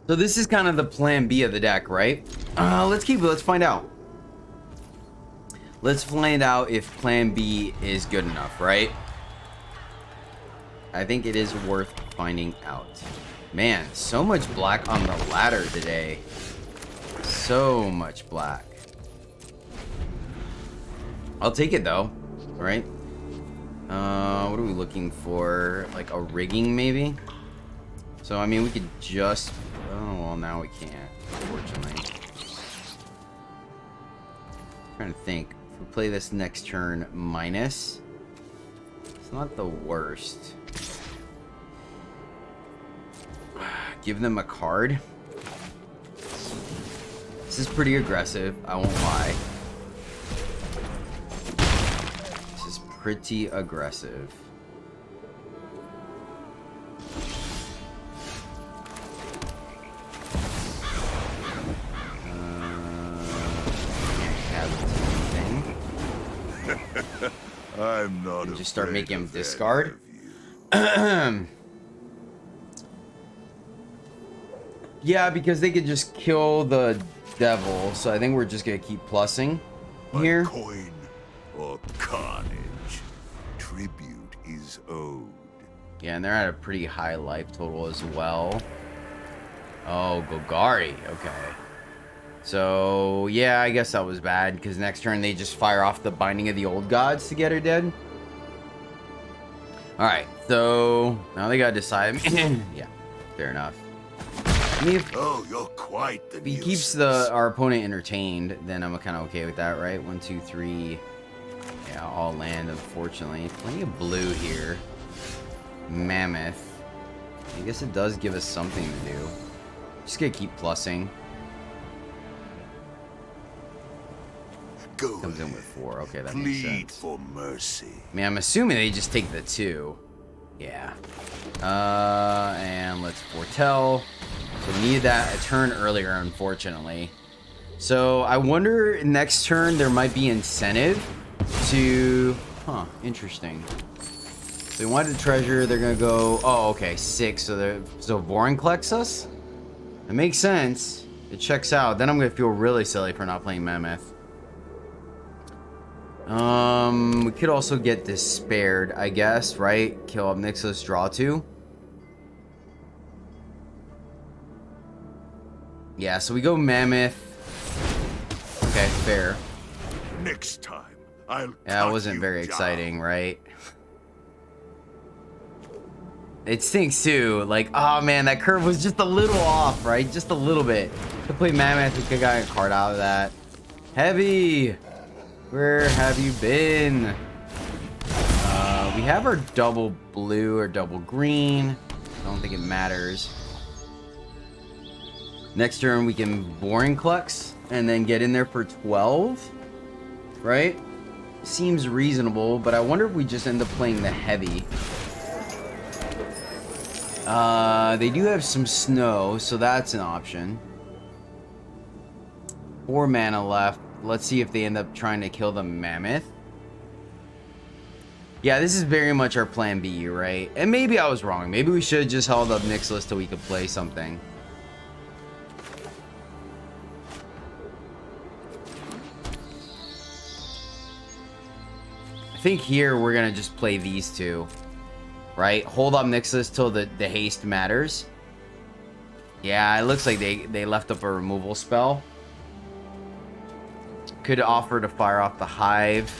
So this is kind of the plan B of the deck, right? Let's find out. Let's find out if plan B is good enough, right? I think it is worth finding out. Man, so much black on the ladder today. So much black. I'll take it though, right? What are we looking for? Like a rigging maybe? So, I mean, we could just... Oh, well, now we can't, unfortunately. Trying to think. If we play this next turn minus, it's not the worst. Give them a card. This is pretty aggressive, I won't lie. This is pretty aggressive. I'm not. Just start making him discard. Yeah, because they could just kill the devil. So I think we're just gonna keep plussing here. A coin or carnage. Tribute is owed. Yeah, and they're at a pretty high life total as well. Oh, Golgari. Okay. So, yeah, I guess that was bad, because next turn they just fire off the Binding of the Old Gods to get her dead. Alright, so now they gotta decide. Yeah, fair enough. I mean, Oh, you're quite the if he keeps our opponent entertained, then I'm kind of okay with that, right? 1, 2, 3. Yeah, all land, unfortunately. Plenty of blue here. Mammoth. I guess it does give us something to do. Just gonna keep plussing. Go Comes in with 4. Okay, that makes Plead sense. for mercy. I mean, I'm assuming they just take the 2. Yeah. And let's foretell. So we needed that a turn earlier, unfortunately. So I wonder next turn there might be incentive to... Huh, interesting. So they wanted the treasure, they're gonna go... Oh, okay, 6. So Vorin collects us? It makes sense. It checks out. Then I'm gonna feel really silly for not playing Mammoth. We could also get Despaired, I guess, right? Kill up Nixos, draw 2. Yeah, so we go Mammoth. Okay, fair. Next time, I'll. Yeah, it wasn't very exciting, right? It stinks too. Like, oh man, that curve was just a little off, right? Just a little bit. To play Mammoth, we could have got a card out of that. Heavy! Where have you been? We have our double blue or double green. I don't think it matters. Next turn we can Boring Clux and then get in there for 12. Right? Seems reasonable, but I wonder if we just end up playing the heavy. They do have some snow, so that's an option. 4 mana left. Let's see if they end up trying to kill the Mammoth. Yeah, this is very much our plan B, right? And maybe I was wrong. Maybe we should have just held up Nixless till we could play something. I think here we're going to just play these two. Right? Hold up Nixless till the haste matters. Yeah, it looks like they left up a removal spell. Could offer to fire off the Hive.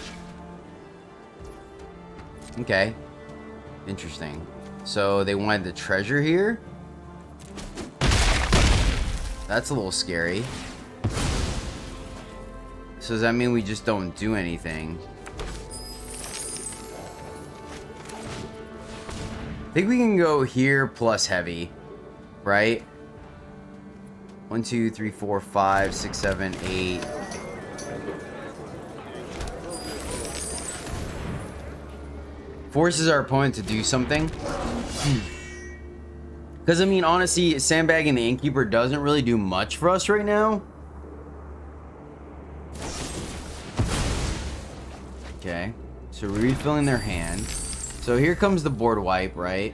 Okay. Interesting. So they wanted the treasure here. That's a little scary. So does that mean we just don't do anything? I think we can go here plus heavy. Right? 1, 2, 3, 4, 5, 6, 7, 8. Forces our opponent to do something. Because, I mean, honestly, sandbagging the Innkeeper doesn't really do much for us right now. Okay. So we're refilling their hand. So here comes the board wipe, right?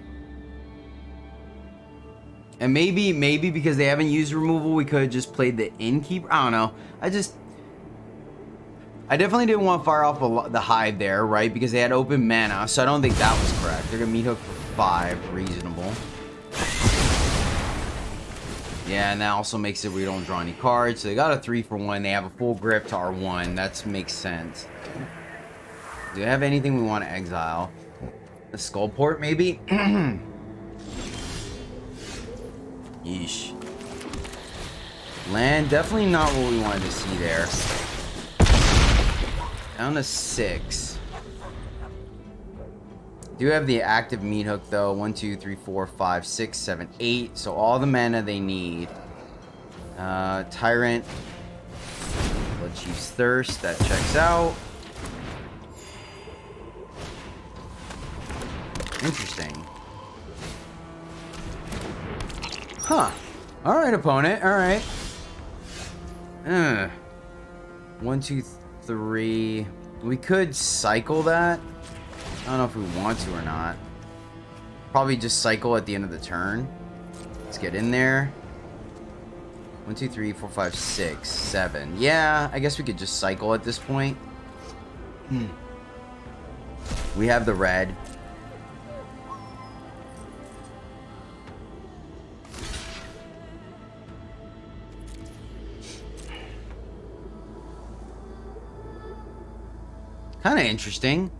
And maybe because they haven't used removal, we could have just played the Innkeeper. I don't know. I definitely didn't want to fire off the Hive there, right? Because they had open mana, so I don't think that was correct. They're going to meat hook for 5. Reasonable. Yeah, and that also makes it we don't draw any cards. So they got a 3 for 1. They have a full grip to our 1. That makes sense. Do they have anything we want to exile? A Skullport, maybe? Yeesh. Land, definitely not what we wanted to see there. Down to 6. Do have the active meat hook though. 1, 2, 3, 4, 5, 6, 7, 8. So all the mana they need. Tyrant. Blood Chief's Thirst. That checks out. Interesting. Huh. Alright, opponent. Alright. 1, 2, 3. We could cycle that. I don't know if we want to or not. Probably just cycle at the end of the turn. Let's get in there. 1, 2, 3, 4, 5, 6, 7. Yeah, I guess we could just cycle at this point. We have the red. Kind of interesting.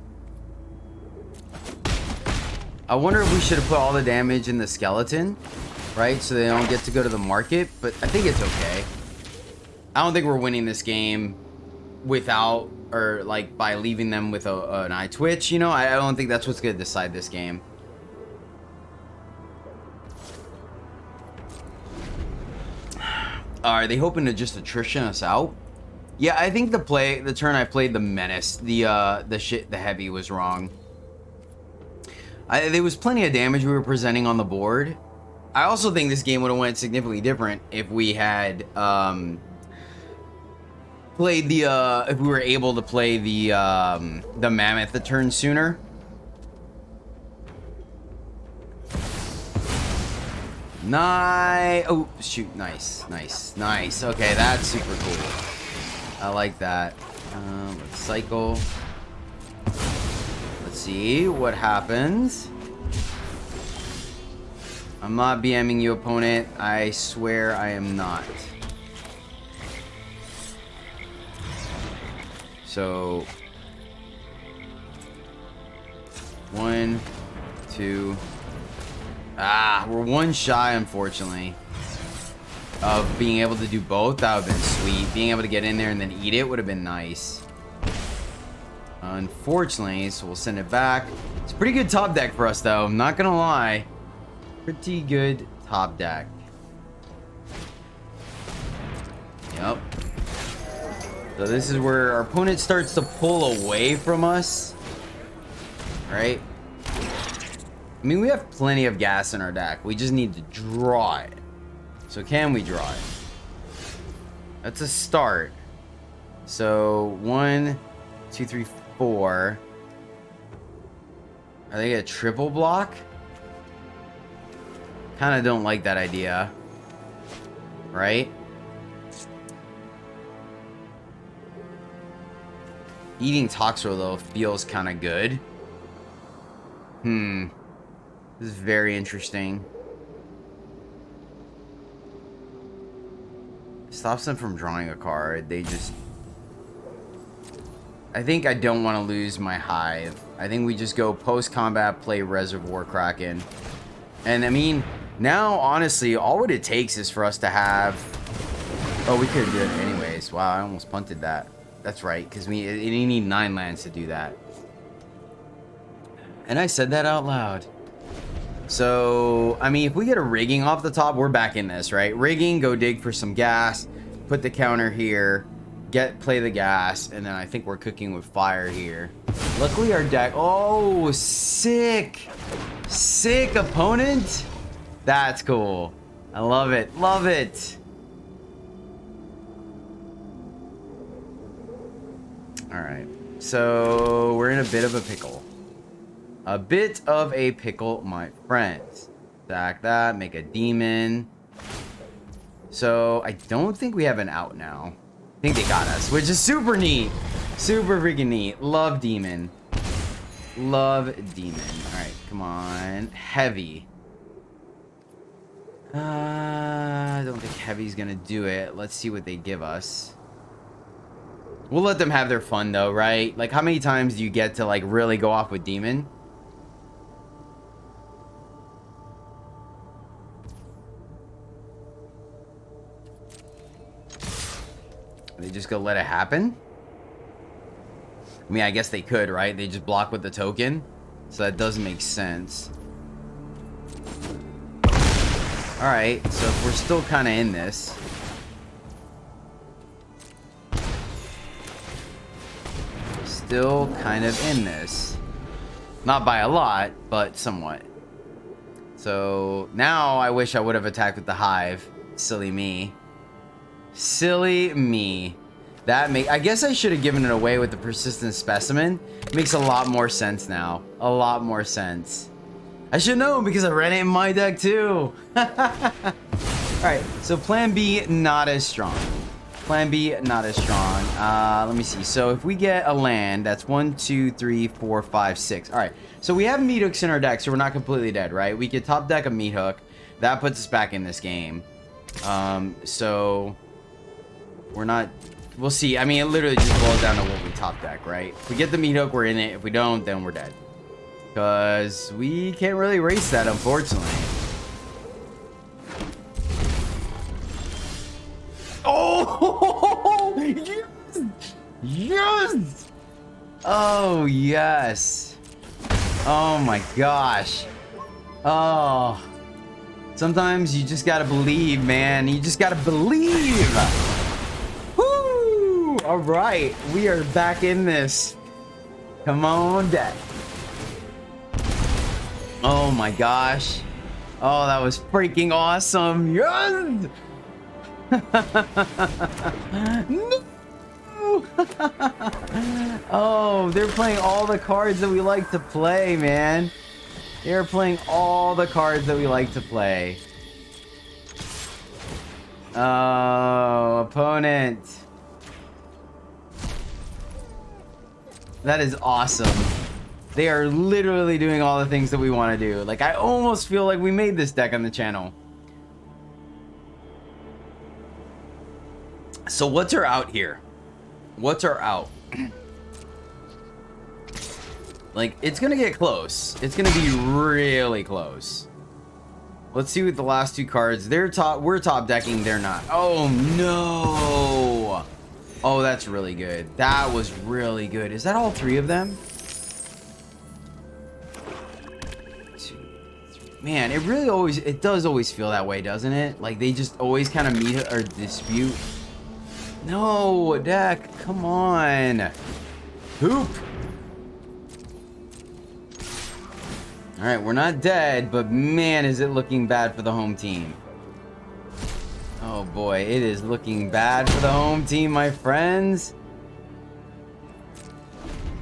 I wonder if we should have put all the damage in the skeleton, right? So they don't get to go to the market, but I think it's okay. I don't think we're winning this game without, or like by leaving them with an eye twitch, you know? I don't think that's what's going to decide this game. Are they hoping to just attrition us out? Yeah, I think the turn I played the Menace, the heavy was wrong. There was plenty of damage we were presenting on the board. I also think this game would have went significantly different if we had played if we were able to play the Mammoth a turn sooner. Nice. Oh shoot! Nice. Okay, that's super cool. I like that. Let's cycle. Let's see what happens. I'm not BMing you, opponent. I swear I am not. So 1, 2. We're 1 shy, unfortunately, of being able to do both. That would have been sweet. Being able to get in there and then eat it would have been nice. Unfortunately, so we'll send it back. It's a pretty good top deck for us, though. I'm not gonna lie. Pretty good top deck. Yep. So this is where our opponent starts to pull away from us. Right? I mean, we have plenty of gas in our deck. We just need to draw it. So can we draw it? That's a start. So 1, 2, 3, 4. Are they a triple block? Kind of don't like that idea. Right? Eating Toxro, though, feels kind of good. This is very interesting. Stops them from drawing a card. They just... I think I don't want to lose my Hive. I think we just go post-combat, play Reservoir Kraken. And, I mean, now, honestly, all what it takes is for us to have... Oh, we could do it anyways. Wow, I almost punted that. That's right, because we need 9 lands to do that. And I said that out loud. So, I mean, if we get a rigging off the top, we're back in this, right? Rigging, go dig for some gas, put the counter here, play the gas, and then I think we're cooking with fire here. Luckily, our deck... Oh, sick! Sick, opponent! That's cool. I love it. Love it! Alright. So, we're in a bit of a pickle. A bit of a pickle, my friends. Stack that, make a demon. So I don't think we have an out now. I think they got us, which is super neat. Super freaking neat. Love demon. Love demon. Alright, come on. Heavy. I don't think heavy's gonna do it. Let's see what they give us. We'll let them have their fun though, right? Like, how many times do you get to like really go off with demon? Are they just gonna let it happen? I mean, I guess they could, right? They just block with the token. So that does make sense. Alright, so if we're still kind of in this. Still kind of in this. Not by a lot, but somewhat. So now I wish I would have attacked with the hive. Silly me. Silly me. I guess I should have given it away with the persistent specimen. Makes a lot more sense now. A lot more sense. I should know because I ran it in my deck too. Alright, so plan B, not as strong. Plan B, not as strong. Let me see. So if we get a land, that's 1, 2, 3, 4, 5, 6. Alright, so we have meat hooks in our deck, so we're not completely dead, right? We could top deck a meat hook. That puts us back in this game. So we're not... We'll see. I mean, it literally just boils down to what we top deck, right? If we get the meat hook, we're in it. If we don't, then we're dead. Because we can't really race that, unfortunately. Oh! Yes! Yes! Oh, yes. Oh, my gosh. Oh. Sometimes you just gotta believe, man. You just gotta believe. Woo! All right. We are back in this. Come on, Dad. Oh my gosh. Oh, that was freaking awesome. Yes! No! Oh, they're playing all the cards that we like to play, man. They're playing all the cards that we like to play. Oh, opponent. That is awesome. They are literally doing all the things that we want to do. Like, I almost feel like we made this deck on the channel. So what's our out here? What's our out? Like, it's gonna get close. It's gonna be really close. Let's see what the last two cards. We're top decking, they're not. Oh no. Oh, that's really good. That was really good. Is that all three of them? Man, it does always feel that way, doesn't it? Like, they just always kind of meet or dispute. No, deck, come on. Hoop. All right, we're not dead, but man, is it looking bad for the home team. Oh boy, it is looking bad for the home team, my friends.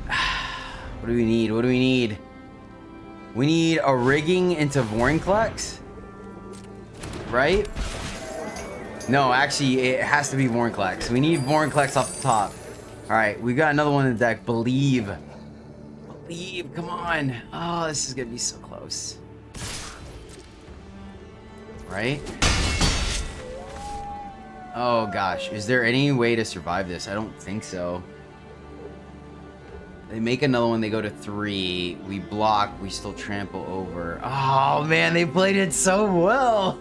What do we need? What do we need? We need a rigging into Vorinclex, right? No, actually, it has to be Vorinclex. We need Vorinclex off the top. All right, we got another one in the deck. Believe. Believe, come on. Oh, this is gonna be so close. Right? Oh gosh, is there any way to survive this? I don't think so. They make another one, they go to 3. We block, we still trample over. Oh man, they played it so well.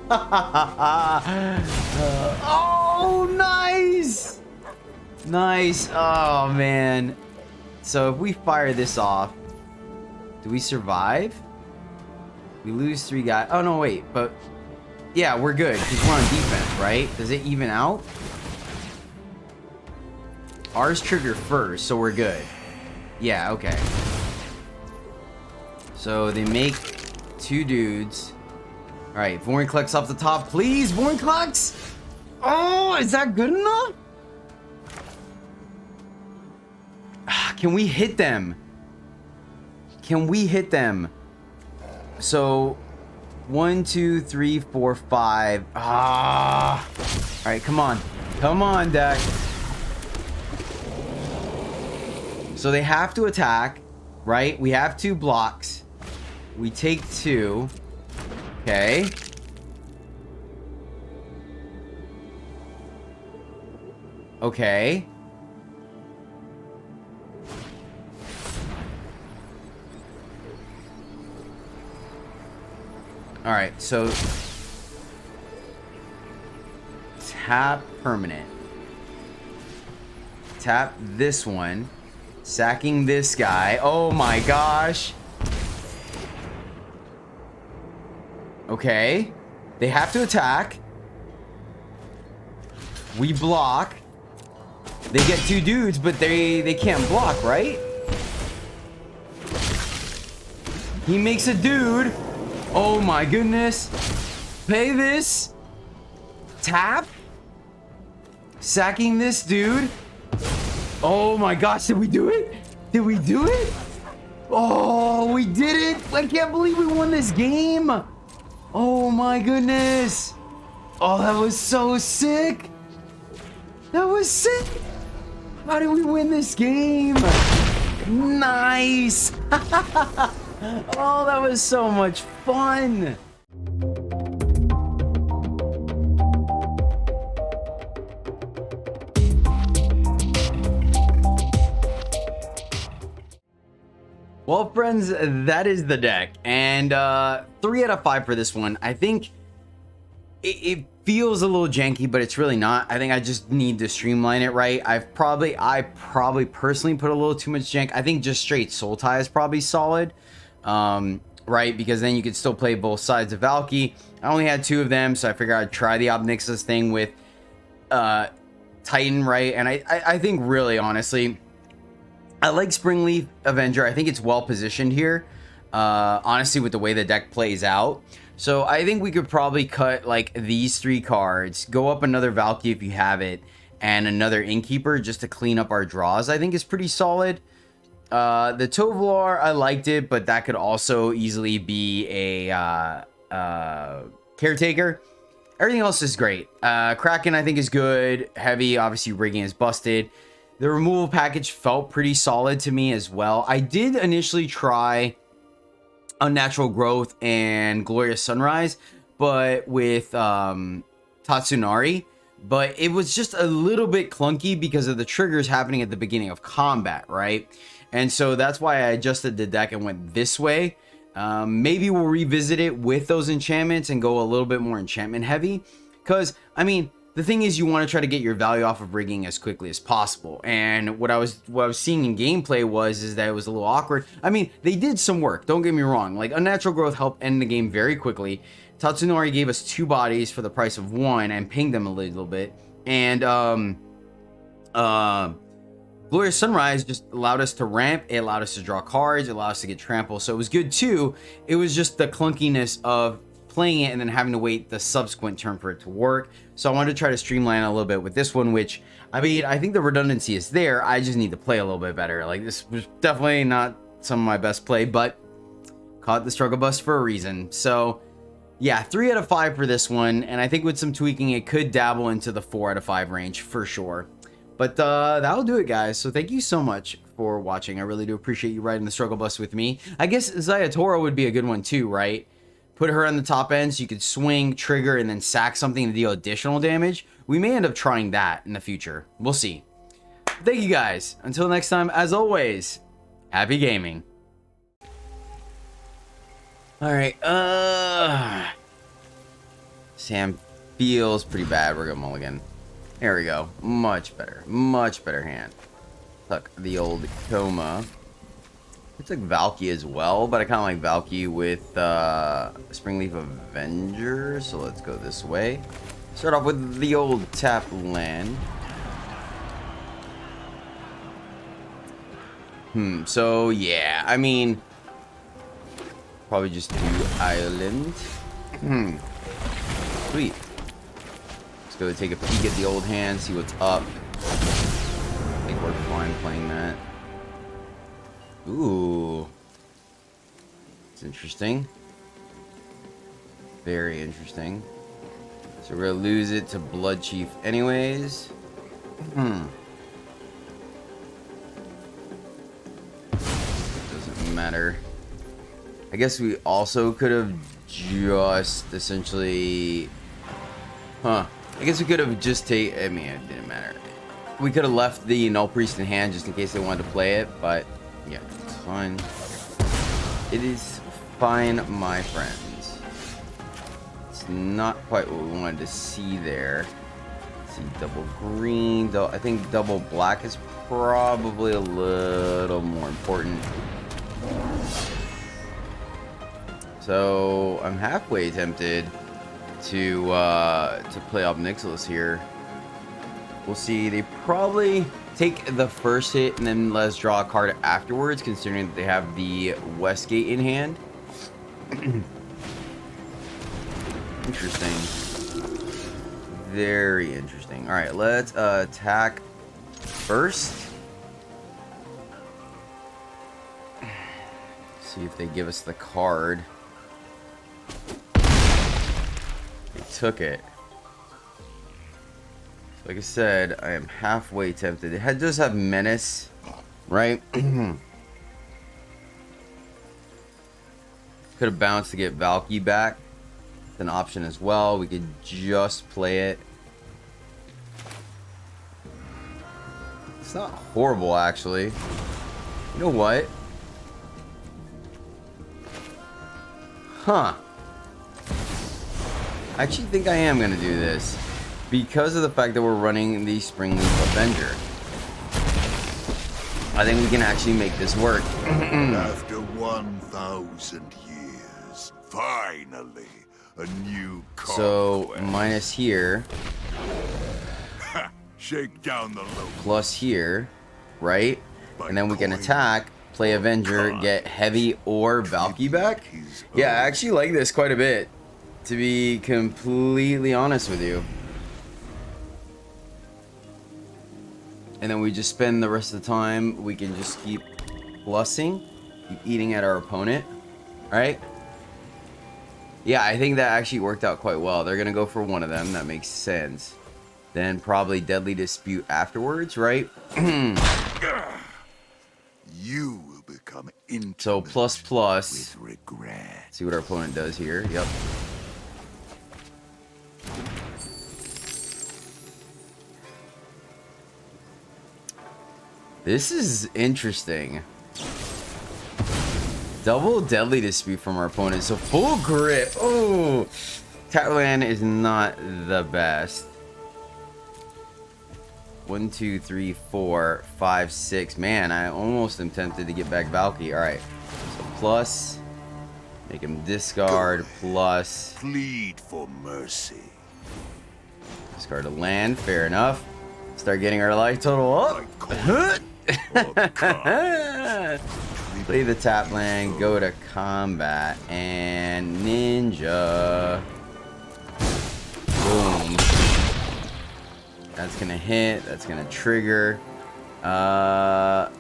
Oh, nice. Nice. Oh man. So if we fire this off, do we survive? We lose 3 guys. Oh no, wait, but yeah, we're good because we're on defense, right? Does it even out? Ours trigger first, so we're good. Yeah, okay. So they make 2 dudes. Alright, Vorinclex off the top, please, Vorinclex! Oh, is that good enough? Can we hit them? Can we hit them? So 1, 2, 3, 4, 5. Ah. All right, come on. Come on, deck. So they have to attack, right? We have 2 blocks. We take 2. Okay. Okay. All right, so tap permanent. Tap this one. Sacking this guy. Oh my gosh. Okay. They have to attack. We block. They get 2 dudes, but they can't block, right? He makes a dude. Oh my goodness. Pay this. Tap. Sacking this dude. Oh my gosh, did we do it? Did we do it? Oh, we did it. I can't believe we won this game. Oh my goodness. Oh, that was so sick. That was sick. How did we win this game? Nice. Oh, that was so much fun. Well, friends, that is the deck, and 3 out of 5 for this one. I think it feels a little janky, but it's really not. I think I just need to streamline it right. I probably personally put a little too much jank. I think just straight Sultai is probably solid, right? Because then you could still play both sides of Valky. I only had 2 of them, so I figured I'd try the Obnixus thing with Titan, right? And I think really, honestly, I like Springleaf Avenger. I think it's well positioned here, honestly, with the way the deck plays out. So I think we could probably cut like these 3 cards, go up another Valky if you have it, and another Innkeeper just to clean up our draws. I think is pretty solid. The Tovolar, I liked it, but that could also easily be a Caretaker. Everything else is great. Kraken, I think, is good. Heavy, obviously, rigging is busted. The removal package felt pretty solid to me as well. I did initially try Unnatural Growth and Glorious Sunrise, but with Tatsunari, but it was just a little bit clunky because of the triggers happening at the beginning of combat, right? And so that's why I adjusted the deck and went this way. Maybe we'll revisit it with those enchantments and go a little bit more enchantment heavy, because I mean, the thing is, you want to try to get your value off of rigging as quickly as possible. And what I was seeing in gameplay is that it was a little awkward. I mean, they did some work, don't get me wrong. Like, Unnatural Growth helped end the game very quickly. Tatsunori gave us 2 bodies for the price of 1 and pinged them a little bit. And Glorious Sunrise just allowed us to ramp. It allowed us to draw cards. It allowed us to get trample. So it was good too. It was just the clunkiness of playing it and then having to wait the subsequent turn for it to work. So I wanted to try to streamline a little bit with this one, which, I mean, I think the redundancy is there. I just need to play a little bit better. Like, this was definitely not some of my best play, but caught the struggle bus for a reason. So yeah, 3 out of 5 for this one. And I think with some tweaking, it could dabble into the 4 out of 5 range for sure. But that'll do it, guys. So thank you so much for watching. I really do appreciate you riding the struggle bus with me. I guess Zayatora would be a good one too, right? Put her on the top end so you could swing, trigger, and then sack something to deal additional damage. We may end up trying that in the future. We'll see. Thank you, guys. Until next time, as always, happy gaming. Alright, Sam feels pretty bad. We're gonna mulligan. There we go. Much better. Much better hand. Tuck the old Coma. I took Valky as well, but I kind of like Valky with Springleaf Avenger, so let's go this way. Start off with the old tap land. So yeah, I mean, probably just do Island. Sweet. Let's go take a peek at the old hand, see what's up. I think we're fine playing that. Ooh. It's interesting. Very interesting. So we're gonna lose it to Blood Chief anyways. Doesn't matter. I guess we also could have just essentially... I guess we could have just I mean, it didn't matter. We could have left the Null Priest in hand just in case they wanted to play it, but yeah, it's fine. It is fine, my friends. It's not quite what we wanted to see there. Let's see, double green. I think double black is probably a little more important. So I'm halfway tempted to play up Nixilis here. We'll see. They probably take the first hit and then let us draw a card afterwards, considering that they have the Westgate in hand. Interesting. Very interesting. All right, let's attack first. See if they give us the card. They took it. Like I said, I am halfway tempted. It does have Menace, right? Could have bounced to get Valky back. It's an option as well. We could just play it. It's not horrible, actually. You know what? Huh. I actually think I am going to do this. Because of the fact that we're running the Springleaf Avenger. I think we can actually make this work. After 1,000 years, finally, a new conquest. So, minus here. Shake down the low. Plus here. Right? And then we can attack, play Avenger, get Heavy or Valky back. Yeah, I actually like this quite a bit. To be completely honest with you. And then we just spend the rest of the time, we can just keep plussing, keep eating at our opponent, right? Yeah, I think that actually worked out quite well. They're going to go for one of them. That makes sense. Then probably Deadly Dispute afterwards, right? You will become intimate So plus with regret. See what our opponent does here. Yep. This is interesting. Double Deadly Dispute from our opponent. So full grip. Oh, Tatland is not the best. 1, 2, 3, 4, 5, 6. Man, I almost am tempted to get back Valky. All right. So plus, make him discard. Plus, Plead for mercy. discard a land. Fair enough. Start getting our life total up. Play the tap land, go to combat, and ninja. Boom. That's gonna hit, that's gonna trigger. Valky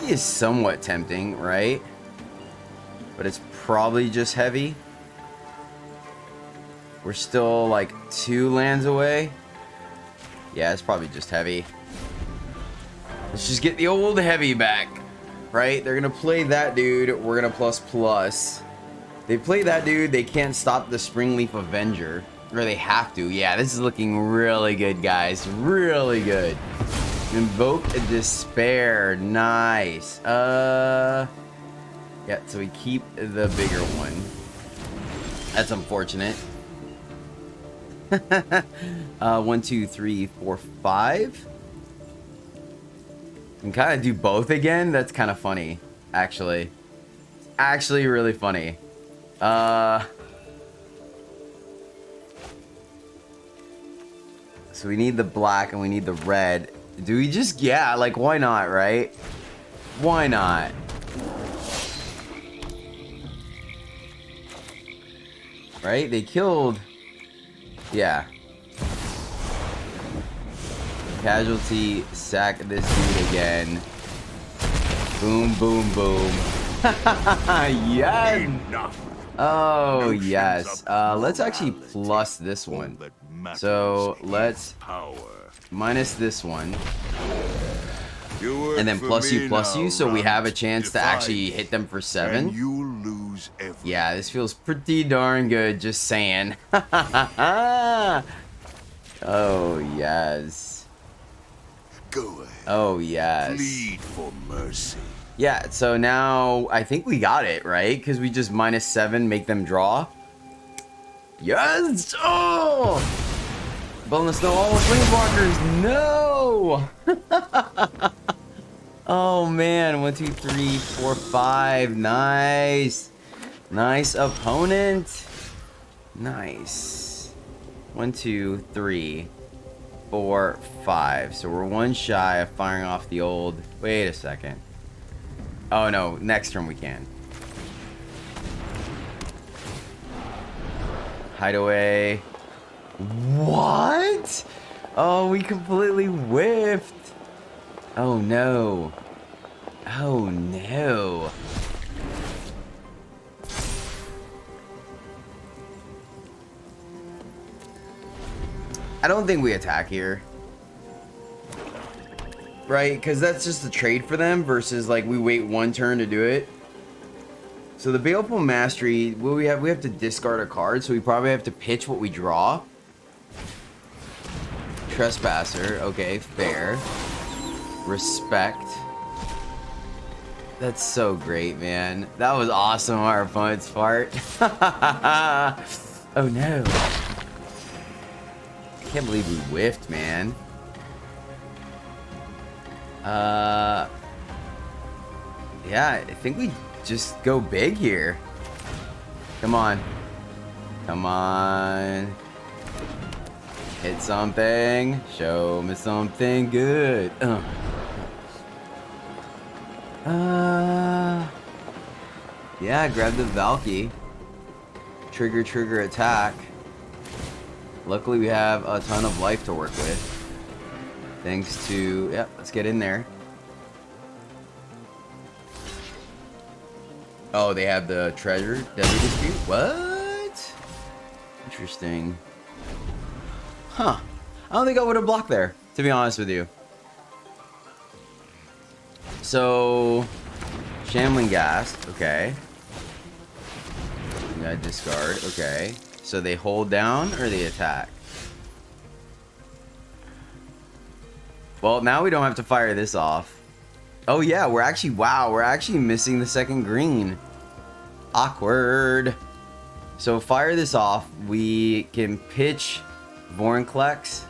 is somewhat tempting, right? But it's probably just heavy. We're still like 2 lands away. Yeah, it's probably just heavy. Let's just get the old heavy back, right? They're gonna play that dude. We're gonna plus. They play that dude. They can't stop the Springleaf Avenger, or they have to. Yeah, this is looking really good, guys. Really good. Invoke a Despair. Nice. Yeah. So we keep the bigger one. That's unfortunate. 1, 2, 3, 4, 5. And kind of do both again. That's kind of funny, actually. Actually, really funny. So we need the black and we need the red. Do we just, yeah, like why not, right? Why not? Right? They killed. Yeah. Casualty, sack this dude again. Boom, boom, boom. Yes! Enough. Oh, Notions yes. of Let's actually morality, plus this all one. that matters So is let's power. minus this one. You work And then for plus you, me plus now, you. So we have a runt. chance to Defy actually me, hit them for and 7. you lose everything. Yeah, this feels pretty darn good, just saying. Oh, yes. Go ahead. Oh, yes. Plead for mercy. Yeah, so now I think we got it, right? Because we just minus 7, make them draw. Yes! Oh! Bonus no all planeswalkers. No! Oh man, 1, 2, 3, 4, 5. Nice. Nice opponent. Nice. 1, 2, 3, 4, 5. So we're 1 shy of firing off the old. Wait a second. Oh no, next turn we can. Hideaway. What? Oh, we completely whiffed. Oh no. Oh no. I don't think we attack here. Right? Because that's just a trade for them versus like we wait 1 turn to do it. So the Baleful Mastery, what we have to discard a card, so we probably have to pitch what we draw. Trespasser, okay, fair. Respect. That's so great, man. That was awesome on our opponent's part. Oh no. I can't believe we whiffed, man. Yeah, I think we just go big here. Come on. Come on. Hit something. Show me something good. Yeah, grab the Valky. Trigger attack. Luckily we have a ton of life to work with. Thanks to... Yep, let's get in there. Oh, they have the treasure desert dispute? What? Interesting. Huh. I don't think I would have blocked there, to be honest with you. So... Shambling Ghast, okay. You gotta discard, okay. So they hold down or they attack? Well, now we don't have to fire this off. Oh yeah, we're actually, wow, we're actually missing the second green. Awkward. So fire this off. We can pitch Vorinclex.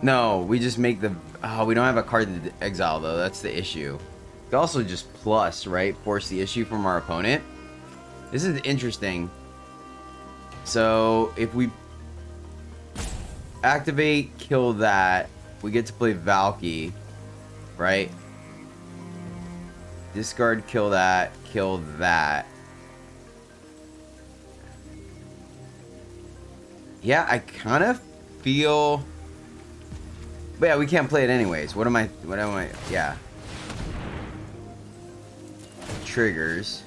No, we just make the... Oh, we don't have a card to exile though. That's the issue. We can also just plus, right? Force the issue from our opponent. This is interesting. So if we activate, kill that, we get to play Valky, right? Discard, kill that, kill that. Yeah, I kind of feel... But yeah, we can't play it anyways. What am I... Yeah. Triggers.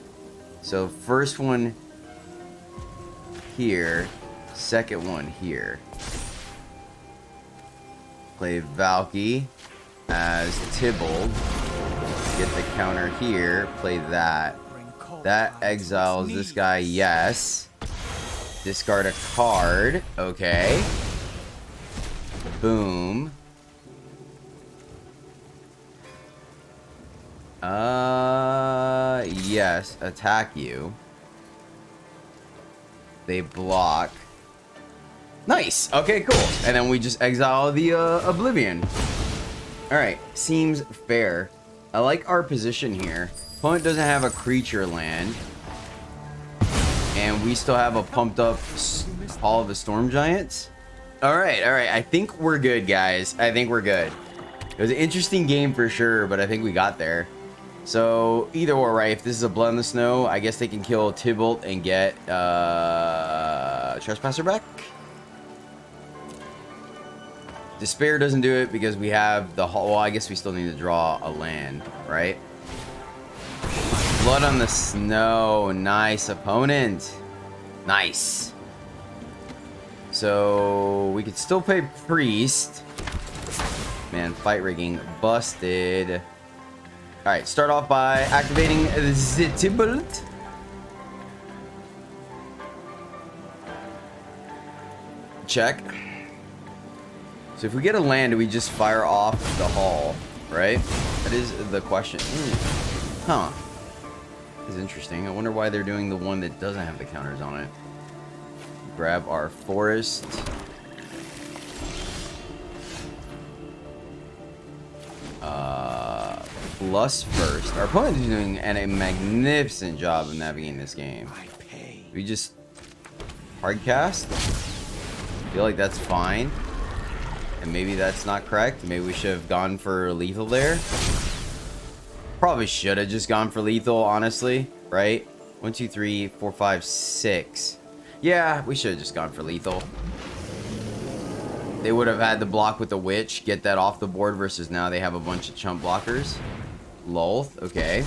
So first one here. Second one here. Play Valky as Tybalt. Get the counter here. Play that. That exiles this guy, yes. Discard a card. Okay. Boom. Yes. Attack you. They block. Nice. Okay, cool. And then we just exile the Oblivion. Alright. Seems fair. I like our position here. Opponent doesn't have a creature land. And we still have a pumped up Hall of the Storm Giants. Alright, alright. I think we're good, guys. I think we're good. It was an interesting game for sure, but I think we got there. So, either or, right? If this is a Blood in the Snow, I guess they can kill Tybalt and get Trespasser back. Despair doesn't do it because we have the... Well, I guess we still need to draw a land, right? Blood on the snow. Nice, opponent. Nice. So we could still play priest. Man, fight rigging busted. Alright, start off by activating the Tibalt. Check. So if we get a land, do we just fire off the hall, right? That is the question. Huh. This is interesting. I wonder why they're doing the one that doesn't have the counters on it. Grab our forest. Plus first. Our opponent is doing a magnificent job of navigating this game. We just hard cast. Feel like that's fine. And maybe that's not correct. Maybe we should have gone for lethal there. Probably should have just gone for lethal, honestly. Right? 1, 2, 3, 4, 5, 6. Yeah, we should have just gone for lethal. They would have had the block with the witch, get that off the board, versus now they have a bunch of chump blockers. Lolth, okay.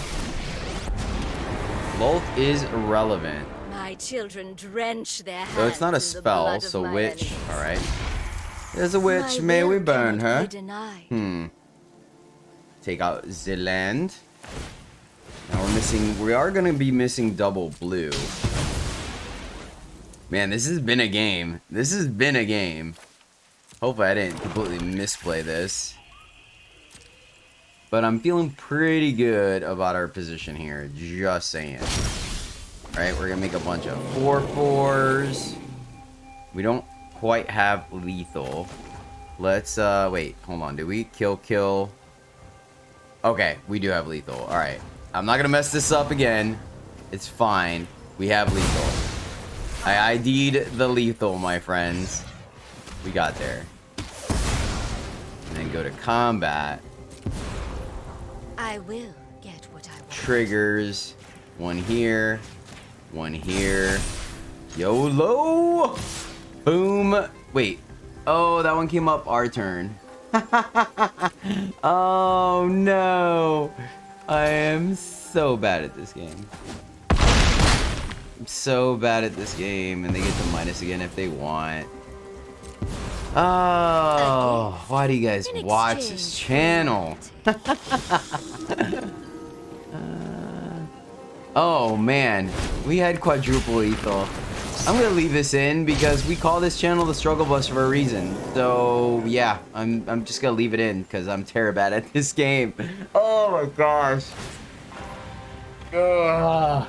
Lolth is irrelevant. My children drench their hands. So it's not a spell, so witch. Alright. There's a witch, may we burn her? Take out the land. Now we are gonna be missing double blue. Man, this has been a game. This has been a game. Hopefully I didn't completely misplay this. But I'm feeling pretty good about our position here. Just saying. Alright, we're gonna make a bunch of 4/4s. We don't quite have lethal. Let's, wait, hold on. Do we kill? Okay, we do have lethal. Alright. I'm not gonna mess this up again. It's fine. We have lethal. I ID'd the lethal, my friends. We got there. And then go to combat. I will get what I want. Triggers. One here. One here. YOLO! Boom. Wait. Oh, that one came up our turn. Oh, no. I am so bad at this game. I'm so bad at this game. And they get the minus again if they want. Oh, why do you guys watch this channel? Oh man, we had quadruple lethal. I'm gonna leave this in because we call this channel the Struggle Bus for a reason. So yeah, I'm just gonna leave it in because I'm terrible bad at this game. Oh my gosh. Ugh.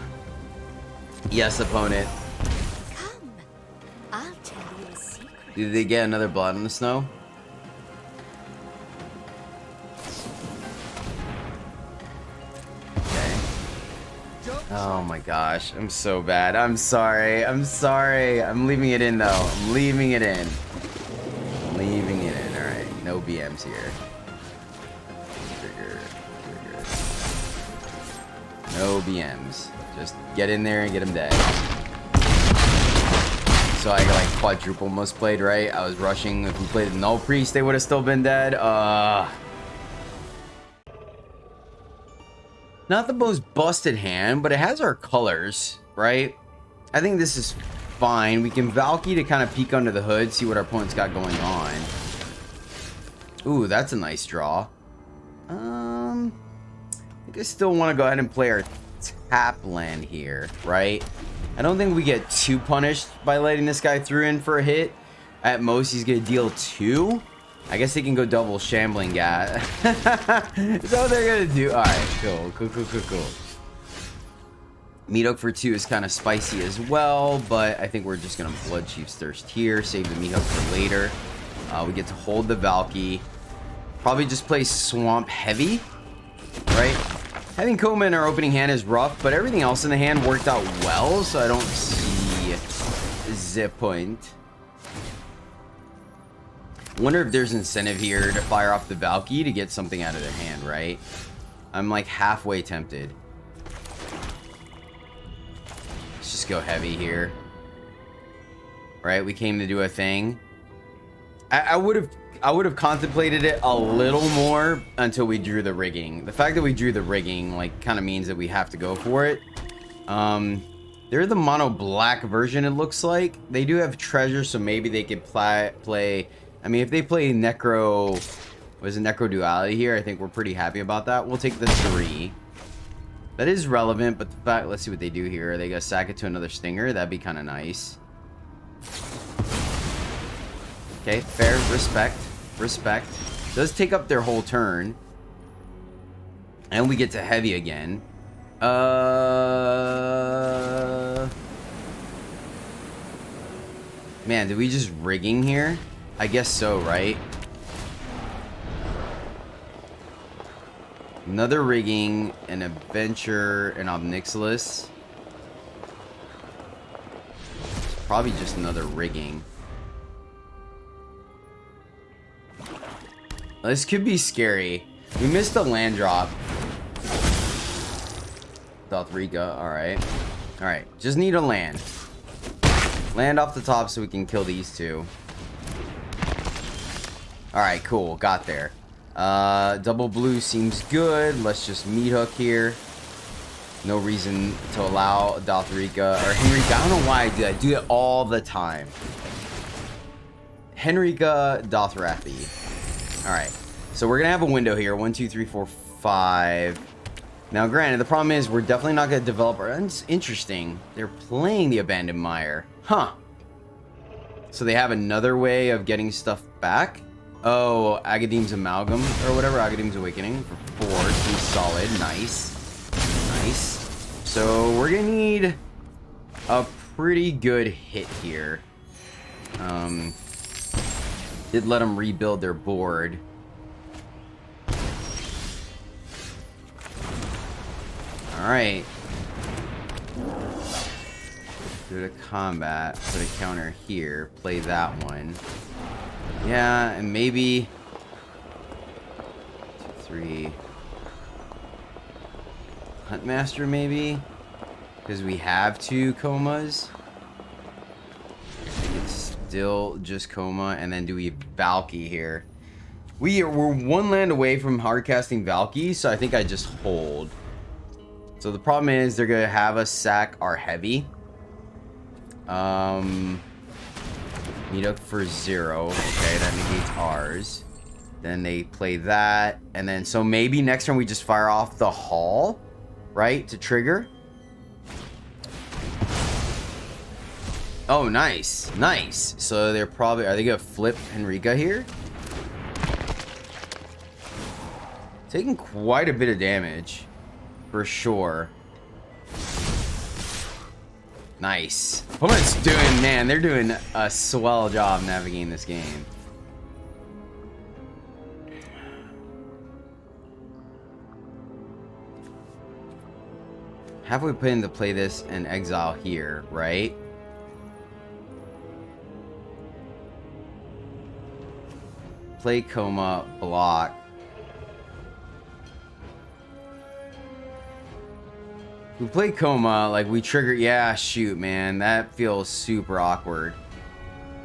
Yes, opponent. Come, I'll tell you a secret. Did they get another blood on the snow? Oh my gosh, I'm so bad. I'm sorry. I'm sorry. I'm leaving it in though. I'm leaving it in. I'm leaving it in. Alright, no BMs here. Trigger. No BMs. Just get in there and get him dead. So I like quadruple almost played, right? I was rushing. If we played the Null Priest, they would have still been dead. Not the most busted hand, but it has our colors, right? I think this is fine. We can Valky to kind of peek under the hood, see what our opponent's got going on. Ooh, that's a nice draw. I think I still want to go ahead and play our tap land here, right? I don't think we get too punished by letting this guy through in for a hit. At most, he's going to deal 2. I guess they can go double shambling gat. Is that what they're gonna do? Alright, cool. Meat Hook for 2 is kind of spicy as well, but I think we're just gonna Blood Chief's Thirst here, save the Meat Hook for later. We get to hold the Valky. Probably just play Swamp Heavy, right? Having Koma in our opening hand is rough, but everything else in the hand worked out well, so I don't see the point. Wonder if there's incentive here to fire off the Valky to get something out of their hand, right? I'm like halfway tempted. Let's just go heavy here. Right, we came to do a thing. I would have I would have contemplated it a little more until we drew the rigging. The fact that we drew the rigging, like, kind of means that we have to go for it. They're the mono black version, it looks like. They do have treasure, so maybe they could play. I mean, if they play Necro, was it Necro Duality here? I think we're pretty happy about that. We'll take the 3. That is relevant, but the fact, let's see what they do here. Are they gonna sack it to another Stinger? That'd be kind of nice. Okay, fair, respect. Does take up their whole turn. And we get to heavy again. Man, did we just rigging here? I guess so, right? Another rigging, an adventure, an Obnixilis. It's probably just another rigging. This could be scary. We missed a land drop. Dalthrika, alright. Alright, just need a land. Land off the top so we can kill these two. Alright, cool. Got there. Double blue seems good. Let's just meat hook here. No reason to allow Dalthrika or Henrika. I don't know why I do that. I do it all the time. Henrika, Dothrathi. Alright. So we're gonna have a window here. 1, 2, 3, 4, 5. Now, granted, the problem is we're definitely not gonna develop our... It's interesting. They're playing the Abandoned Mire. Huh. So they have another way of getting stuff back. Oh, Agadeem's Amalgam or whatever. Agadeem's Awakening for 4. Seems solid. Nice. Nice. So we're gonna need a pretty good hit here. Did let them rebuild their board. Alright. Go to combat. Put a counter here. Play that one. Yeah, and maybe 2, 3. Huntmaster, maybe? Because we have 2 comas. It's still just coma, and then do we Valky here? We're 1 land away from hardcasting Valky, so I think I just hold. So the problem is they're gonna have us sack our heavy. Meet up for 0. Okay, that negates ours. Then they play that, and then so maybe next turn we just fire off the Hall, right, to trigger. Oh, nice, nice. So they're probably, are they gonna flip Henrika here? Taking quite a bit of damage, for sure. Nice. Opponent's doing, man, they're doing a swell job navigating this game. Have we put into play this and exile here, right? Play coma, block. We play coma, like we trigger. Yeah, shoot, man. That feels super awkward.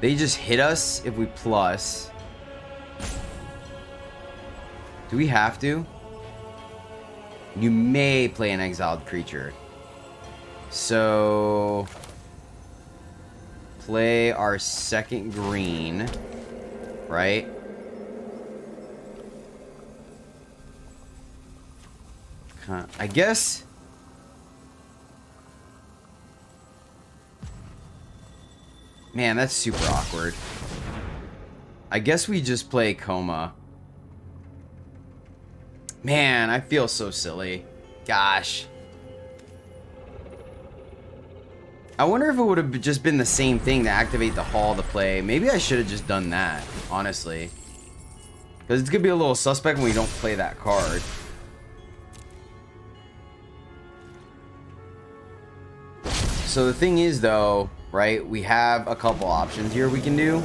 They just hit us if we plus. Do we have to? You may play an exiled creature. So play our second green, right? I guess. Man, that's super awkward. I guess we just play coma. Man, I feel so silly. Gosh. I wonder if it would have just been the same thing to activate the Hall to play. Maybe I should have just done that, honestly. Because it's going to be a little suspect when we don't play that card. So the thing is, though, right, we have a couple options here we can do.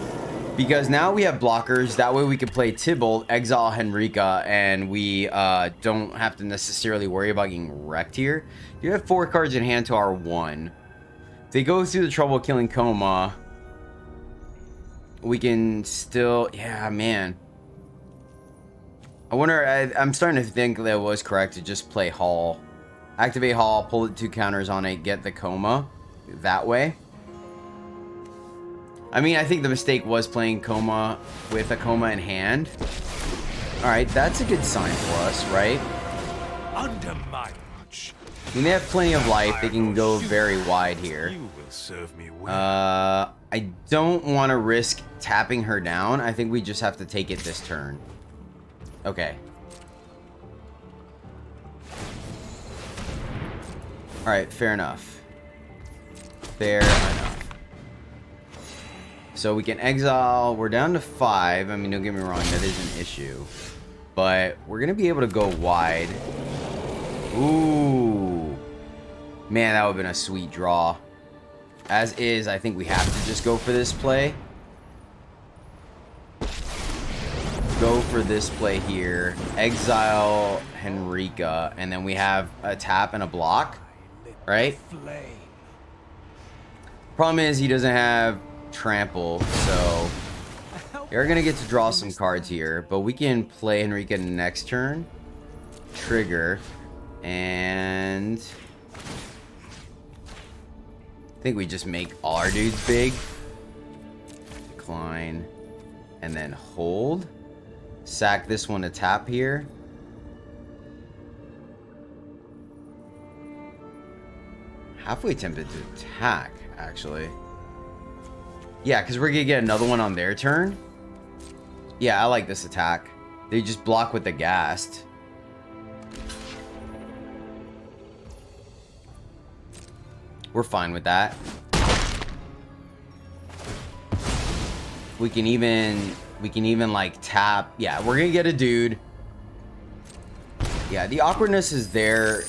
Because now we have blockers. That way we can play Tybalt, exile Henrika, and we don't have to necessarily worry about getting wrecked here. You have 4 cards in hand to our 1. If they go through the trouble of killing Coma, we can still... Yeah, man. I wonder... I'm starting to think that it was correct to just play Hall. Activate Hall, pull the 2 counters on it, get the Coma. That way. I mean, I think the mistake was playing Coma with a Coma in hand. Alright, that's a good sign for us, right? Under my watch. I mean, they have plenty of life. They can go very wide here. You will serve me well. I don't want to risk tapping her down. I think we just have to take it this turn. Okay. Alright, fair enough. Fair enough. So we can exile. We're down to 5. I mean, don't get me wrong, that is an issue. But we're going to be able to go wide. Ooh. Man, that would have been a sweet draw. As is, I think we have to just go for this play. Go for this play here. Exile Henrika. And then we have a tap and a block. Right? Problem is, he doesn't have trample, so you're gonna get to draw some cards here, but we can play Henrika next turn, trigger, and I think we just make all our dudes big, decline, and then hold, sack this one to tap here. Halfway tempted to attack, actually. Yeah, because we're going to get another one on their turn. Yeah, I like this attack. They just block with the Ghast. We're fine with that. We can even like tap. Yeah, we're going to get a dude. Yeah, the awkwardness is their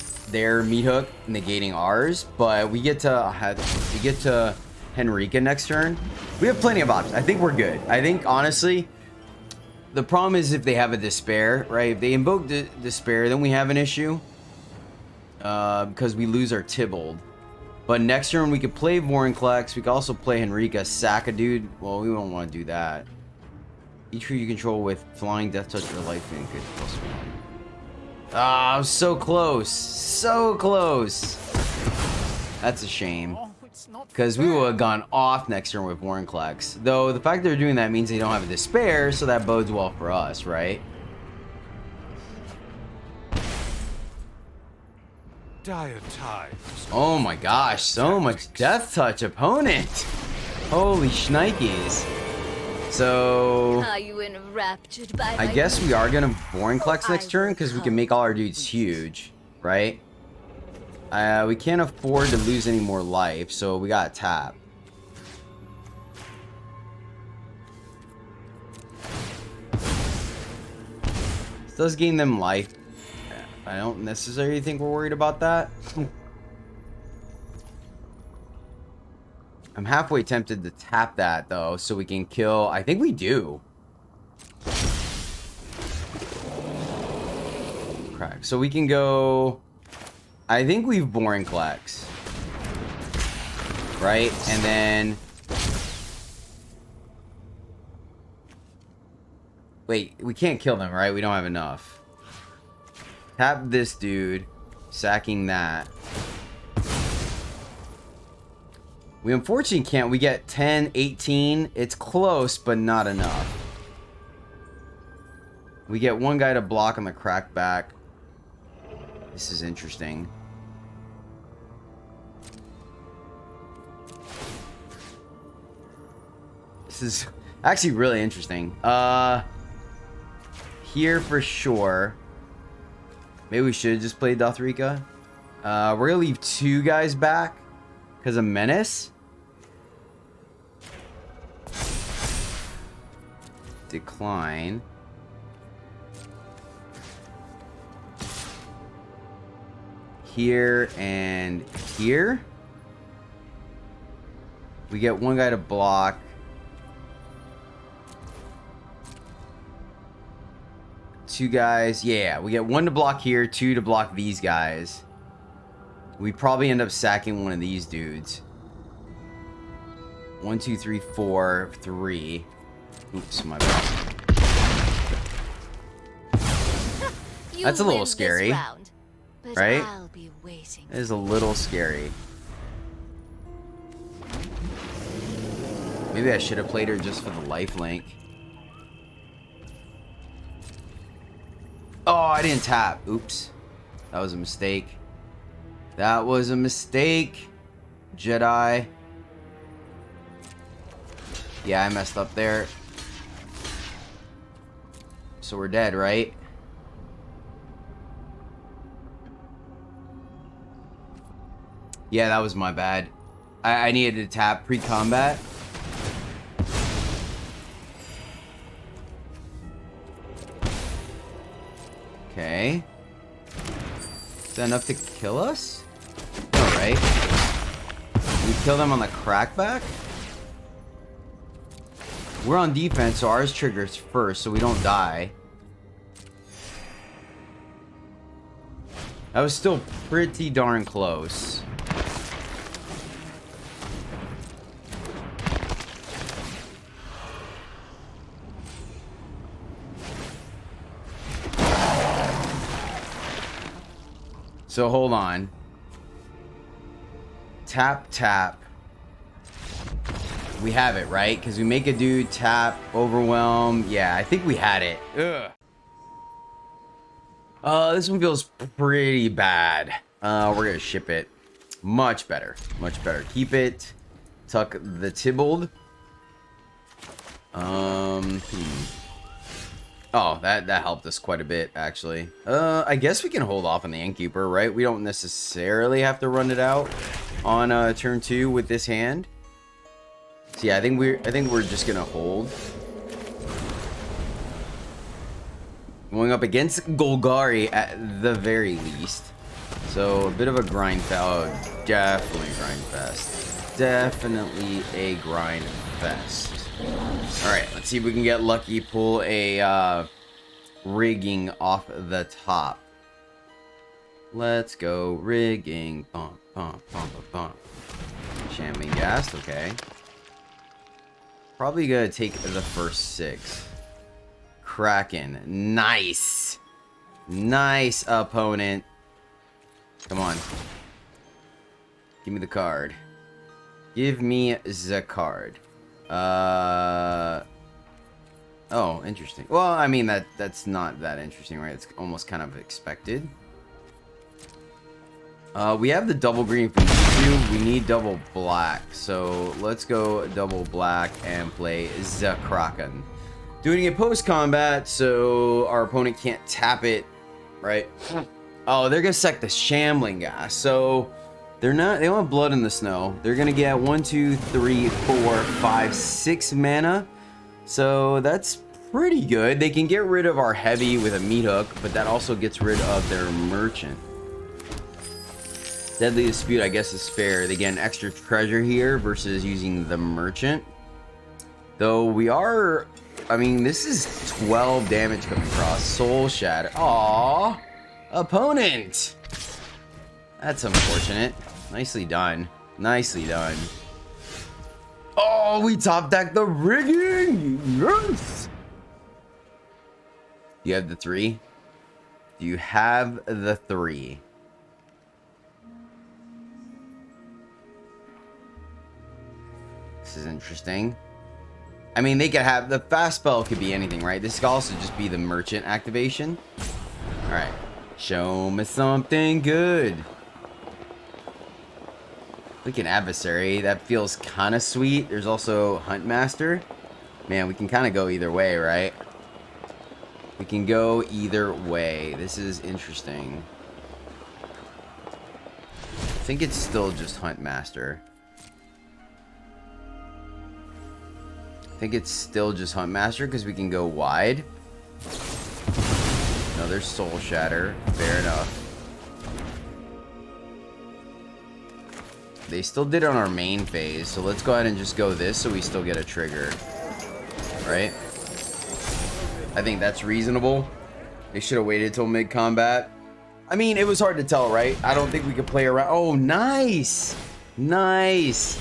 meat hook negating ours, but we get to Henrika next turn. We have plenty of options. I think we're good. I think, honestly, the problem is if they have a Despair, right? If they invoke Despair, then we have an issue. Because we lose our Tybalt. But next turn, we could play Vorinclex. We could also play Henrika, sack a dude. Well, we don't want to do that. Each creature you control with Flying, Death Touch, or Life Link is +1. Ah, I was so close. So close. That's a shame. Because we would have gone off next turn with Vorinclex. Though, the fact they're doing that means they don't have a Despair, so that bodes well for us, right? Dire times. Oh my gosh, so much Death Touch opponent. Holy shnikes. So, Are you enraptured by I my guess we are going to Vorinclex next turn because we can make all our dudes huge, right? We can't afford to lose any more life, so we got to tap. This does gain them life. I don't necessarily think we're worried about that. I'm halfway tempted to tap that, though, so we can kill... I think we do. Crack. So we can go... I think we've Vorinclex. Right? And then... Wait, we can't kill them, right? We don't have enough. Tap this dude. Sacking that. We unfortunately can't. We get 10, 18. It's close, but not enough. We get one guy to block on the crackback. This is interesting. This is actually really interesting. Here for sure. Maybe we should have just played Dothrika. We're gonna leave 2 guys back because of Menace. Decline. Here and here. We get one guy to block. Two guys. Yeah, we get one to block here, 2 to block these guys. We probably end up sacking one of these dudes. 1, 2, 3, 4, 3. Oops, my bad. You That's a little win this scary, round, but right? I'll be waiting. It is a little scary. Maybe I should have played her just for the lifelink. Oh, I didn't tap. Oops. That was a mistake. That was a mistake, Jedi. Yeah, I messed up there. So we're dead, right? Yeah, that was my bad. I needed to tap pre-combat. Okay. Is that enough to kill us? Alright. We kill them on the crackback? We're on defense, so ours triggers first, so we don't die. That was still pretty darn close. So hold on. Tap, tap. We have it, right? Because we make a dude tap, overwhelm. Yeah, I think we had it. Ugh. This one feels pretty bad. We're gonna ship it. Much better. Much better. Keep it. Tuck the Tybalt. Oh, that helped us quite a bit, actually. I guess we can hold off on the Innkeeper, right? We don't necessarily have to run it out on turn 2 with this hand. So yeah, I think we're just gonna hold. Going up against Golgari at the very least. So a bit of a grind fest. Oh, definitely a grind fest. Definitely a grind fest. Alright, let's see if we can get lucky, pull a rigging off the top. Let's go rigging. Bump, bump, bump, bump, bump. Champagne gas, okay. Probably gonna take the first 6. Kraken, nice. Nice opponent. Come on. Give me the card. Give me the card. Oh, interesting. Well, I mean, that's not that interesting, right? It's almost kind of expected. We have the double green if we need to. We need double black. So let's go double black and play the Kraken. Doing it post-combat, so our opponent can't tap it, right? Oh, they're gonna sec the Shambling Gas. So they don't have Blood in the Snow. They're gonna get 1, 2, 3, 4, 5, 6 mana. So that's pretty good. They can get rid of our heavy with a meat hook, but that also gets rid of their merchant. Deadly Dispute, I guess, is fair. They get an extra treasure here versus using the merchant. Though we are, I mean, this is 12 damage coming across. Soul Shatter. Aww. Opponent. That's unfortunate. Nicely done. Nicely done. Oh, we top deck the rigging. Yes. Do you have the 3? Do you have the 3? This is interesting. I mean, they could have the fast spell, could be anything, right? This could also just be the merchant activation. All right, show me something good. We can adversary. That feels kind of sweet. There's also Huntmaster. Man, we can kind of go either way, right? We can go either way. This is interesting. I think it's still just Huntmaster. I think it's still just Huntmaster because we can go wide. No, there's Soul Shatter. Fair enough. They still did it on our main phase, so let's go ahead and just go this so we still get a trigger. Right? I think that's reasonable. They should have waited till mid-combat. I mean, it was hard to tell, right? I don't think we could play around. Oh, nice! Nice!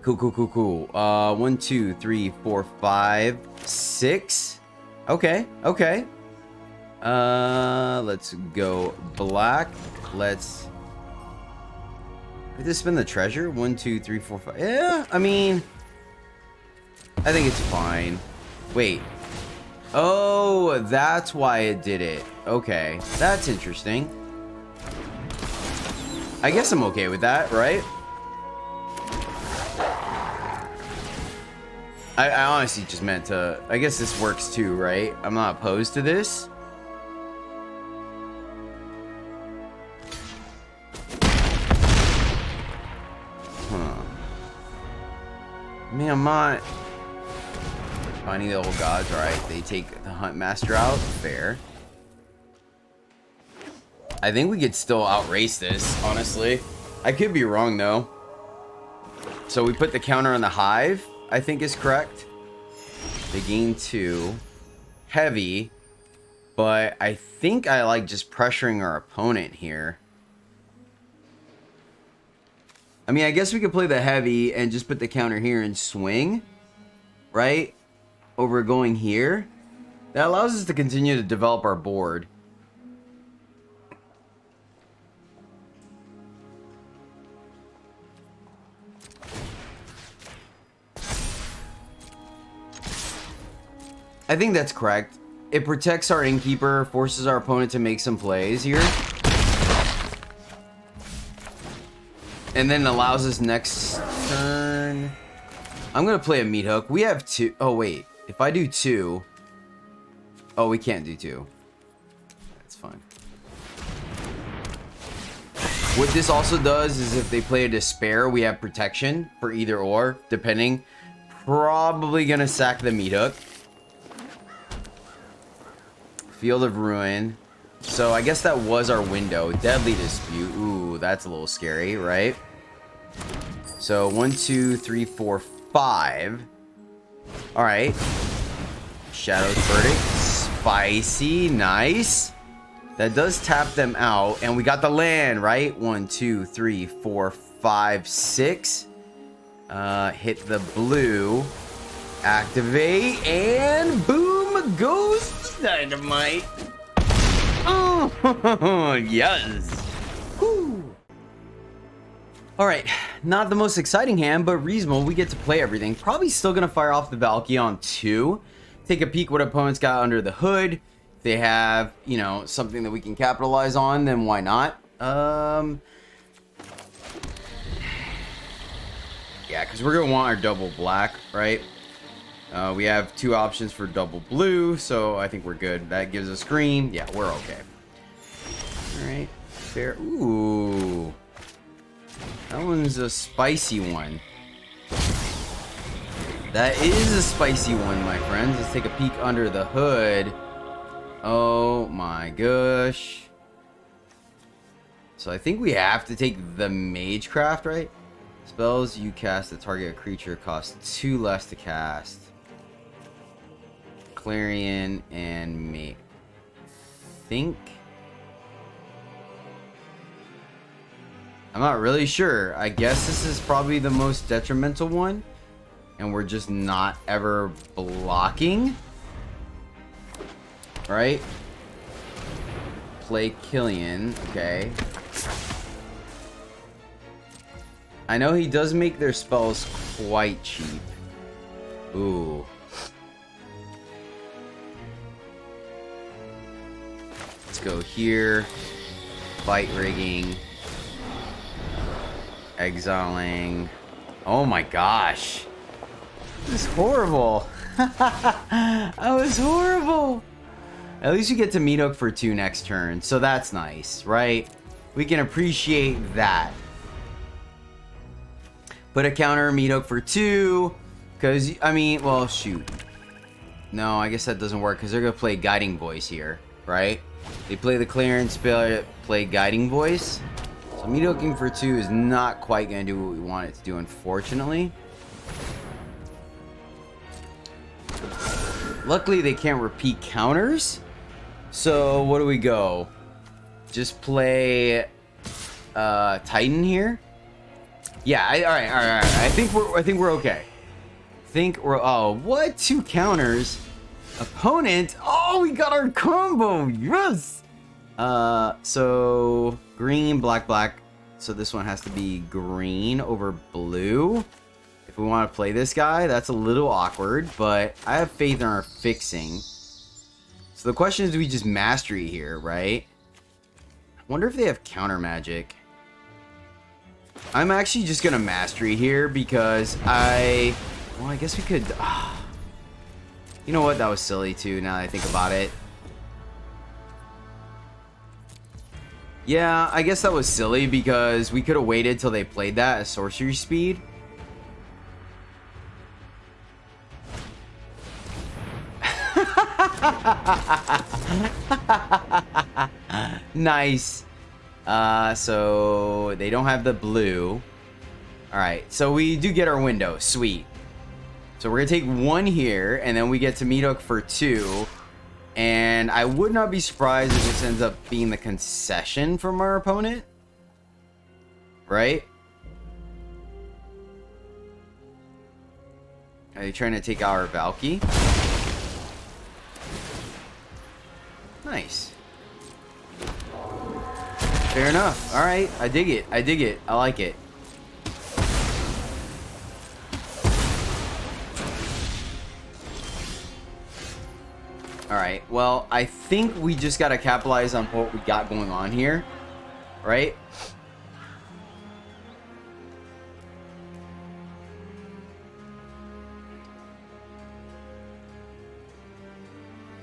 Cool, cool, cool, cool. 1, 2, 3, 4, 5, 6. Okay, okay. Let's go black. Let's just spend the treasure. 1, 2, 3, 4, 5. Yeah, I mean, I think it's fine. Wait. Oh, that's why it did it. Okay, that's interesting. I guess I'm okay with that, right? I honestly just meant to... I guess this works too, right? I'm not opposed to this. Huh. Man, I'm not... Finding the old gods, right? They take the Hunt Master out. Fair. I think we could still outrace this, honestly. I could be wrong, though. So we put the counter on the Hive, I think is correct. They gain 2. Heavy. But I think I like just pressuring our opponent here. I mean, I guess we could play the heavy and just put the counter here and swing. Right? Over going here. That allows us to continue to develop our board. I think that's correct. It protects our innkeeper, forces our opponent to make some plays here. And then allows us next turn. I'm going to play a meat hook. We have 2. Oh, wait. If I do 2. Oh, we can't do 2. That's fine. What this also does is if they play a despair, we have protection for either or, depending. Probably going to sack the meat hook. Field of Ruin. So I guess that was our window. Deadly Dispute. Ooh, that's a little scary, right? So 1, 2, 3, 4, 5. All right. Shadow's Verdict. Spicy. Nice. That does tap them out. And we got the land, right? 1, 2, 3, 4, 5, 6. Hit the blue. Activate. And boom goes dynamite. Oh, yes. Whew. All right, not the most exciting hand, but reasonable. We get to play everything. Probably still going to fire off the Valkyrie on 2. Take a peek what opponents got under the hood. If they have, you know, something that we can capitalize on, then why not? Yeah, because we're going to want our double black, right? We have 2 options for double blue, so I think we're good. That gives us green. Yeah, we're okay. All right, fair. Ooh. That one's a spicy one. That is a spicy one, my friends. Let's take a peek under the hood. Oh my gosh. So I think we have to take the Magecraft, right? Spells you cast the target creature cost 2 less to cast. Clarion and me. Think. I'm not really sure. I guess this is probably the most detrimental one. And we're just not ever blocking. Right? Play Killian. Okay. I know he does make their spells quite cheap. Ooh. Let's go here. Fight rigging. Exiling. Oh my gosh. This is horrible. That was horrible. At least you get to meat hook for 2 next turn. So that's nice, right? We can appreciate that. Put a counter meat hook for 2. Because, I mean, well, shoot. No, I guess that doesn't work because they're going to play Guiding Voice here, right? They play the clearance, play Guiding Voice. So meat hooking for 2 is not quite going to do what we want it to do, unfortunately. Luckily, they can't repeat counters. So, what do we go? Just play Titan here. Yeah, all right. I think we're okay. Oh, what? 2 counters. Opponent. Oh, we got our combo. Yes. So green, black, black. So this one has to be green over blue. If we want to play this guy, that's a little awkward, but I have faith in our fixing. So the question is, do we just mastery here, right? I wonder if they have counter magic. I'm actually just gonna mastery here because well, I guess we could. You know what? That was silly too. Now that I think about it. Yeah, I guess that was silly because we could have waited till they played that at sorcery speed. Nice. So they don't have the blue. All right, so we do get our window. Sweet. So we're gonna take 1 here, and then we get to meet up for 2. And I would not be surprised if this ends up being the concession from our opponent. Right? Are they trying to take our Valky? Nice. Fair enough. Alright, I dig it. I dig it. I like it. Alright, well, I think we just gotta capitalize on what we got going on here. Right?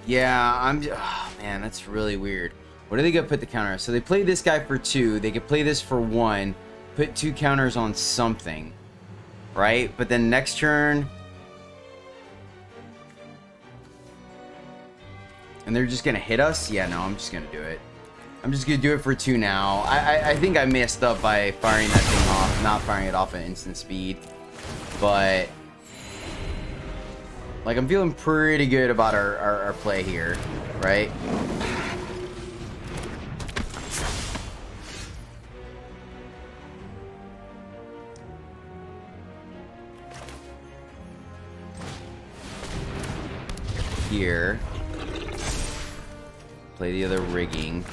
Yeah, oh, man, that's really weird. What are they gonna put the counter? So they play this guy for 2. They could play this for 1. Put 2 counters on something. Right? But then next turn... And they're just gonna hit us? Yeah, no, I'm just gonna do it. I'm just gonna do it for 2 now. I think I messed up by firing that thing off, not firing it off at instant speed. But like, I'm feeling pretty good about our play here, right? Here. Play the other rigging.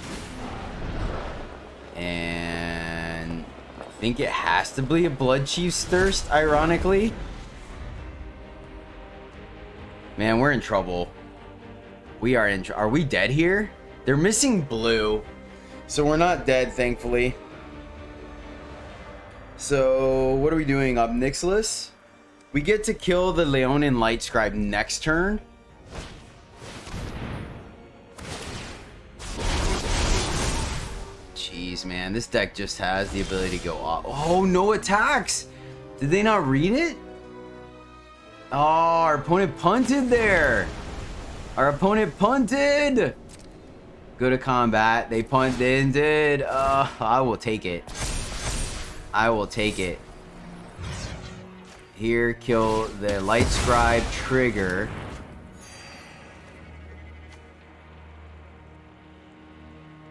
And I think it has to be a Blood Chief's Thirst, ironically. Man, we're in trouble. We are in Are we dead here? They're missing blue. So we're not dead, thankfully. So what are we doing? Obnixilis? We get to kill the Leonin Light Scribe next turn. Jeez, man, this deck just has the ability to go off. Oh, no attacks! Did they not read it? Oh, our opponent punted there. Our opponent punted. Go to combat. They punted. I will take it. I will take it. Here, kill the Light Scribe trigger.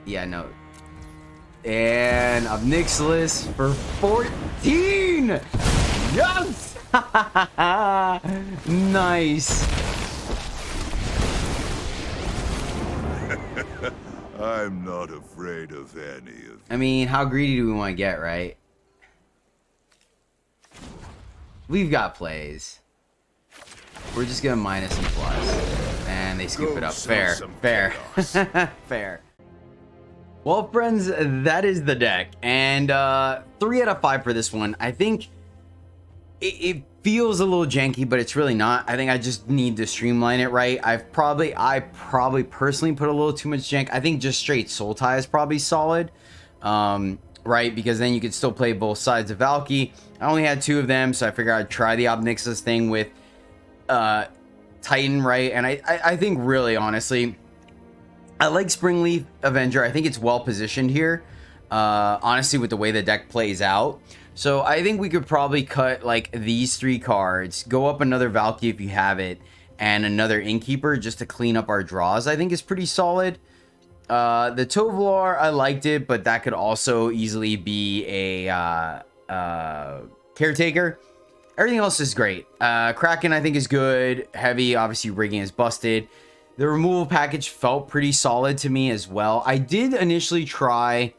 Yeah, no. And Obnixilis for 14! Yes! Nice. I'm not afraid of any of you. I mean, how greedy do we want to get, right? We've got plays. We're just gonna minus and plus. And they scoop it up. Fair. Fair. Fair. Well, friends, that is the deck. And 3 out of 5 for this one. I think it feels a little janky, but it's really not. I think I just need to streamline it right. I probably personally put a little too much jank. I think just straight Sultai is probably solid. Right? Because then you could still play both sides of Valky. I only had 2 of them, so I figured I'd try the Obnixilis thing with Titan, right? And I think really, honestly, I like Springleaf Avenger. I think it's well positioned here, honestly, with the way the deck plays out. So I think we could probably cut like these 3 cards, go up another Valky if you have it, and another Innkeeper just to clean up our draws. I think is pretty solid. The Tovolar, I liked it, but that could also easily be a Caretaker. Everything else is great. Kraken, I think, is good. Heavy, obviously, rigging is busted. The removal package felt pretty solid to me as well. I did initially try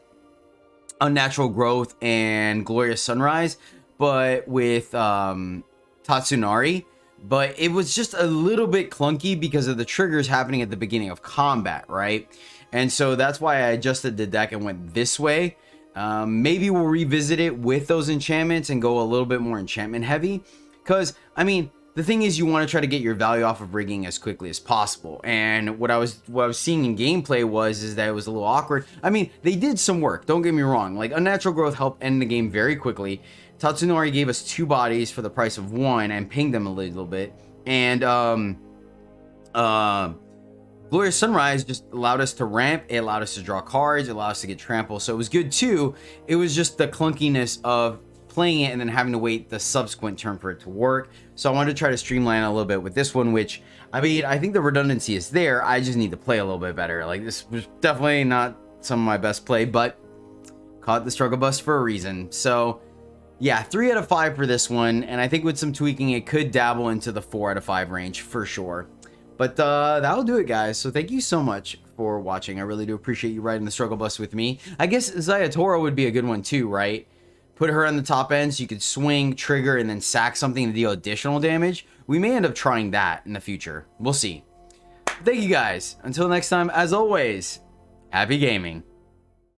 Unnatural Growth and Glorious Sunrise, but with Tatsunari, but it was just a little bit clunky because of the triggers happening at the beginning of combat, right? And so that's why I adjusted the deck and went this way. Maybe we'll revisit it with those enchantments and go a little bit more enchantment heavy, because I mean, the thing is, you want to try to get your value off of rigging as quickly as possible. And what I was seeing in gameplay is that it was a little awkward. I mean, they did some work, don't get me wrong. Like, Unnatural Growth helped end the game very quickly. Tatsunori gave us 2 bodies for the price of 1 and pinged them a little bit. And Glorious Sunrise just allowed us to ramp, it allowed us to draw cards, it allowed us to get trample, so it was good too. It was just the clunkiness of playing it and then having to wait the subsequent turn for it to work. So I wanted to try to streamline a little bit with this one, which, I mean, I think the redundancy is there, I just need to play a little bit better. Like, this was definitely not some of my best play, but caught the struggle bus for a reason. So yeah, 3 out of 5 for this one, and I think with some tweaking it could dabble into the 4 out of 5 range for sure. But that'll do it, guys. So thank you so much for watching. I really do appreciate you riding the struggle bus with me. I guess Zayatora would be a good one too, right? Put her on the top end so you could swing, trigger, and then sack something to deal additional damage. We may end up trying that in the future. We'll see. Thank you, guys. Until next time, as always, happy gaming.